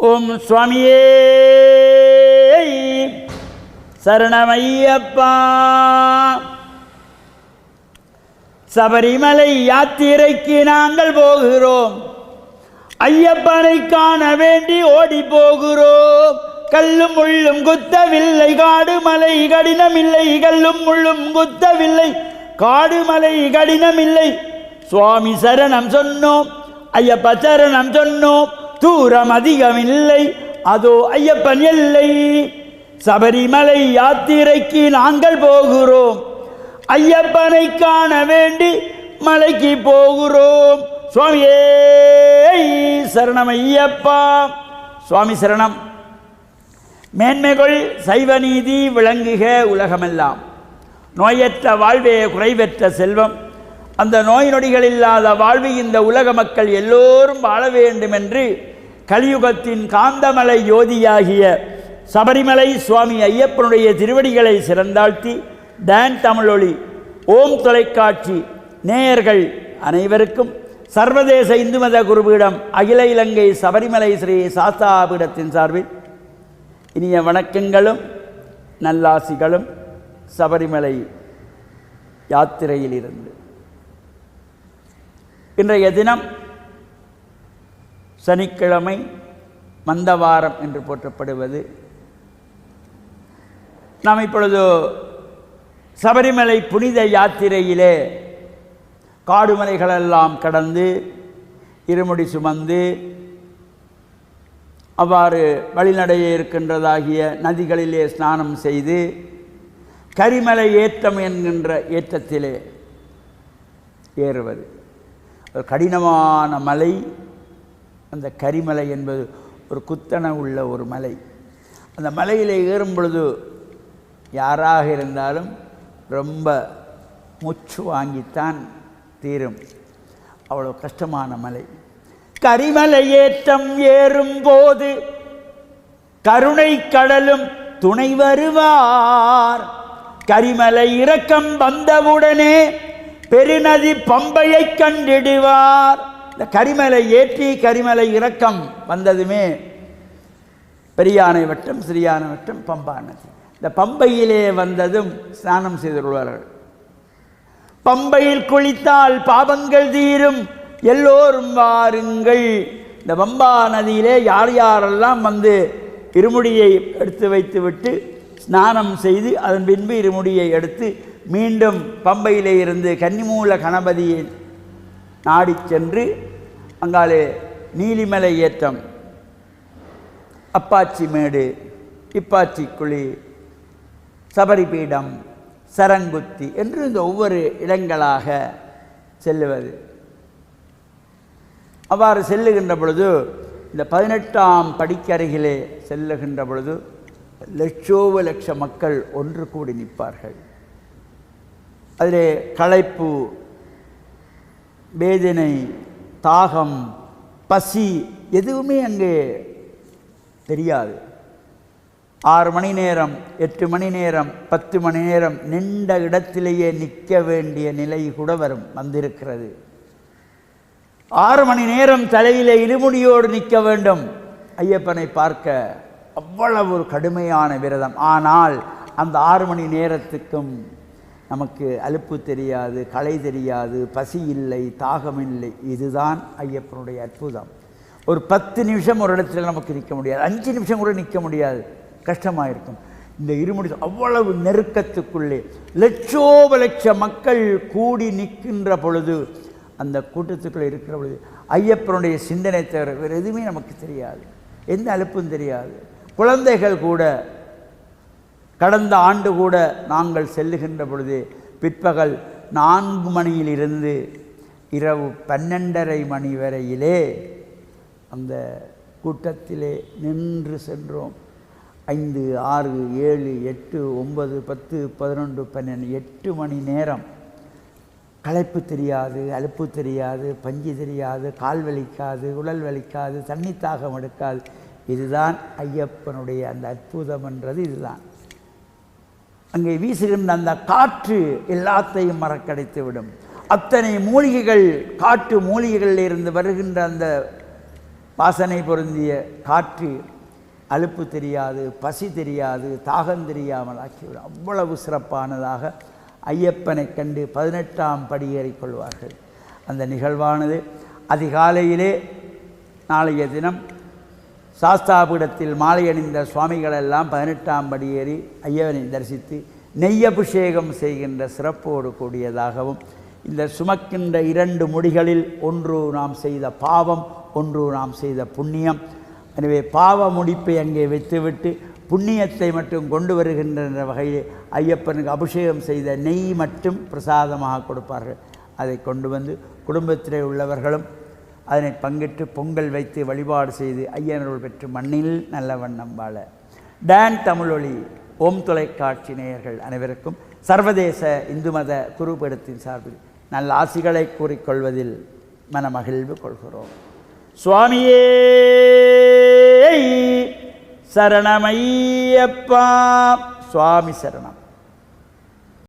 ஓம் சுவாமியே சரணமையப்பா. சபரிமலை யாத்திரைக்கு நாங்கள் போகிறோம். ஐயப்பனை காண வேண்டி ஓடி போகிறோம். கல்லும் முள்ளும் குத்தவில்லை, காடுமலை கடினமில்லை. கல்லும் முள்ளும் குத்தவில்லை, காடுமலை கடினமில்லை. சுவாமி சரணம் சொன்னோம், ஐயப்ப சரணம் சொன்னோம். தூரம் அதிகமில்லை, அதோ ஐயப்பன் எல்லை. சபரிமலை யாத்திரைக்கு நாங்கள் போகிறோம். ஐயப்பனை காண வேண்டி மலைக்கு போகிறோம். சுவாமியே சரணம் ஐயப்பா. சுவாமி சரணம். மேன்மைகள் சைவ நீதி விளங்குக உலகமெல்லாம். நோயற்ற வாழ்வே குறைவற்ற செல்வம். அந்த நோய் நொடிகள் இல்லாத வாழ்வு இந்த உலக மக்கள் எல்லோரும் வாழ வேண்டும் என்று கலியுகத்தின் காந்தமலை யோதியாகிய சபரிமலை சுவாமி ஐயப்பனுடைய திருவடிகளை சிறந்தாழ்த்தி டான் தமிழொலி ஓம் தொலைக்காட்சி நேயர்கள் அனைவருக்கும் சர்வதேச இந்து மத குருபீடம் அகில இலங்கை சபரிமலை ஸ்ரீ சாஸ்தாபீடத்தின் சார்பில் இனிய வணக்கங்களும் நல்லாசிகளும். சபரிமலை யாத்திரையில் இருந்து இன்றைய தினம் சனிக்கிழமை மந்தவாரம் என்று போற்றப்படுவது. நாம் இப்பொழுது சபரிமலை புனித யாத்திரையிலே காடுமலைகளெல்லாம் கடந்து இருமுடி சுமந்து அவ்வாறு வழிநடைய இருக்கின்றதாகிய நதிகளிலே ஸ்நானம் செய்து கரிமலை ஏற்றம் என்கின்ற ஏற்றத்திலே ஏறுவது. ஒரு கடினமான மலை. அந்த கரிமலை என்பது ஒரு குத்தன உள்ள ஒரு மலை. அந்த மலையில் ஏறும் பொழுது யாராக இருந்தாலும் ரொம்ப மூச்சு வாங்கித்தான் தீரும். அவ்வளோ கஷ்டமான மலை. கரிமலை ஏற்றம் ஏறும் போது கருணை கடலும் துணை வருவார். கரிமலை இறக்கம் வந்தவுடனே பெருநதி பம்பையை கண்டிடுவார். இந்த கரிமலை ஏற்றி கரிமலை இறக்கம் வந்ததுமே பெரியானை வட்டம், சிறியான வட்டம், பம்பா நதி. இந்த பம்பையிலே வந்ததும் ஸ்நானம் செய்துள்ளார்கள். பம்பையில் குளித்தால் பாவங்கள் தீரும், எல்லோரும் வாருங்கள். இந்த பம்பா நதியிலே யார் யாரெல்லாம் வந்து இருமுடியை எடுத்து வைத்துவிட்டு ஸ்நானம் செய்து அதன் பின்பு இருமுடியை எடுத்து மீண்டும் பம்பையிலே இருந்து கன்னிமூல கணபதியை நாடி சென்று அங்காலே நீலிமலை ஏற்றம், அப்பாச்சி மேடு, இப்பாச்சி குழி, சபரிபீடம், சரங்குத்தி என்று இந்த ஒவ்வொரு இடங்களாக செல்லுவது. அவ்வாறு செல்லுகின்ற பொழுது இந்த 18ஆம் படிக்கருகிலே செல்லுகின்ற பொழுது லட்சோப லட்ச மக்கள் ஒன்று கூடி நிற்பார்கள். அதிலே களைப்பு, வேதனை, தாகம், பசி எதுவுமே அங்கே தெரியாது. 6 மணி நேரம், 8 மணி நேரம், 10 மணி நேரம் நின்ற இடத்திலேயே நிற்க வேண்டிய நிலை கூட வந்திருக்கிறது. 6 மணி நேரம் தலையிலே இருமுடியோடு நிற்க வேண்டும் ஐயப்பனை பார்க்க. அவ்வளவு ஒரு கடுமையான விரதம். ஆனால் அந்த 6 மணி நேரத்துக்கும் நமக்கு அலுப்பு தெரியாது, களை தெரியாது, பசி இல்லை, தாகம் இல்லை. இதுதான் ஐயப்பனுடைய அற்புதம். ஒரு 10 நிமிஷம் ஒரு இடத்துல நமக்கு நிற்க முடியாது, 5 நிமிஷம் கூட நிற்க முடியாது, கஷ்டமாக இருக்கும். இந்த இருமுடி அவ்வளவு நெருக்கத்துக்குள்ளே லட்சோப லட்ச மக்கள் கூடி நிற்கின்ற பொழுது, அந்த கூட்டத்துக்குள்ளே இருக்கிற பொழுது ஐயப்பனுடைய சிந்தனை தவிர வேறு எதுவுமே நமக்கு தெரியாது, எந்த அலுப்பும் தெரியாது. குழந்தைகள் கூட, கடந்த ஆண்டு கூட நாங்கள் செல்லுகின்ற பொழுது பிற்பகல் 4 மணியிலிருந்து இரவு 12:30 மணி வரையிலே அந்த கூட்டத்திலே நின்று சென்றோம். 5, 6, 7, 8, 9, 10, 11, 12 8 மணி நேரம். களைப்பு தெரியாது, அலுப்பு தெரியாது, பஞ்சு தெரியாது, கால் வலிக்காது, உடல் வலிக்காது, தண்ணி தாகம் எடுக்காது. இதுதான் ஐயப்பனுடைய அந்த அற்புதம் என்றது இதுதான். அங்கே வீசுகின்ற அந்த காற்று எல்லாத்தையும் மறக்கடைத்து விடும். அத்தனை மூலிகைகள், காட்டு மூலிகைகளில் இருந்து வருகின்ற அந்த வாசனை பொருந்திய காற்று அலுப்பு தெரியாது, பசி தெரியாது, தாகம் தெரியாமல் ஆக்கிவிடும். அவ்வளவு சிறப்பானதாக ஐயப்பனை கண்டு 18ஆம் படியேறிக் கொள்வார்கள். அந்த நிகழ்வானது அதிகாலையிலே நாளைய தினம் சாஸ்தாபீடத்தில் மாலை அணிந்த சுவாமிகளெல்லாம் 18ஆம் படியேறி ஐயவனை தரிசித்து நெய்யபிஷேகம் செய்கின்ற சிறப்போடு கூடியதாகவும், இந்த சுமக்கின்ற 2 முடிகளில் ஒன்று நாம் செய்த பாவம், ஒன்று நாம் செய்த புண்ணியம். எனவே பாவ முடிப்பை அங்கே வைத்துவிட்டு புண்ணியத்தை மட்டும் கொண்டு வருகின்ற வகையில் ஐயப்பனுக்கு அபிஷேகம் செய்த நெய் மட்டும் பிரசாதமாக கொடுப்பார்கள். அதை கொண்டு வந்து குடும்பத்திலே உள்ளவர்களும் அதனை பங்கிட்டு பொங்கல் வைத்து வழிபாடு செய்து ஐயனருள் பெற்று மண்ணில் நல்ல வண்ணம் வாழ. டான் தமிழொலி ஓம் தொலைக்காட்சி நேயர்கள் அனைவருக்கும் சர்வதேச இந்து மத குருபீடத்தின் சார்பில் நல்ல ஆசிகளை கூறிக்கொள்வதில் மனமகிழ்வு கொள்கிறோம். சுவாமியே சரணமையப்பா. சுவாமி சரணம்.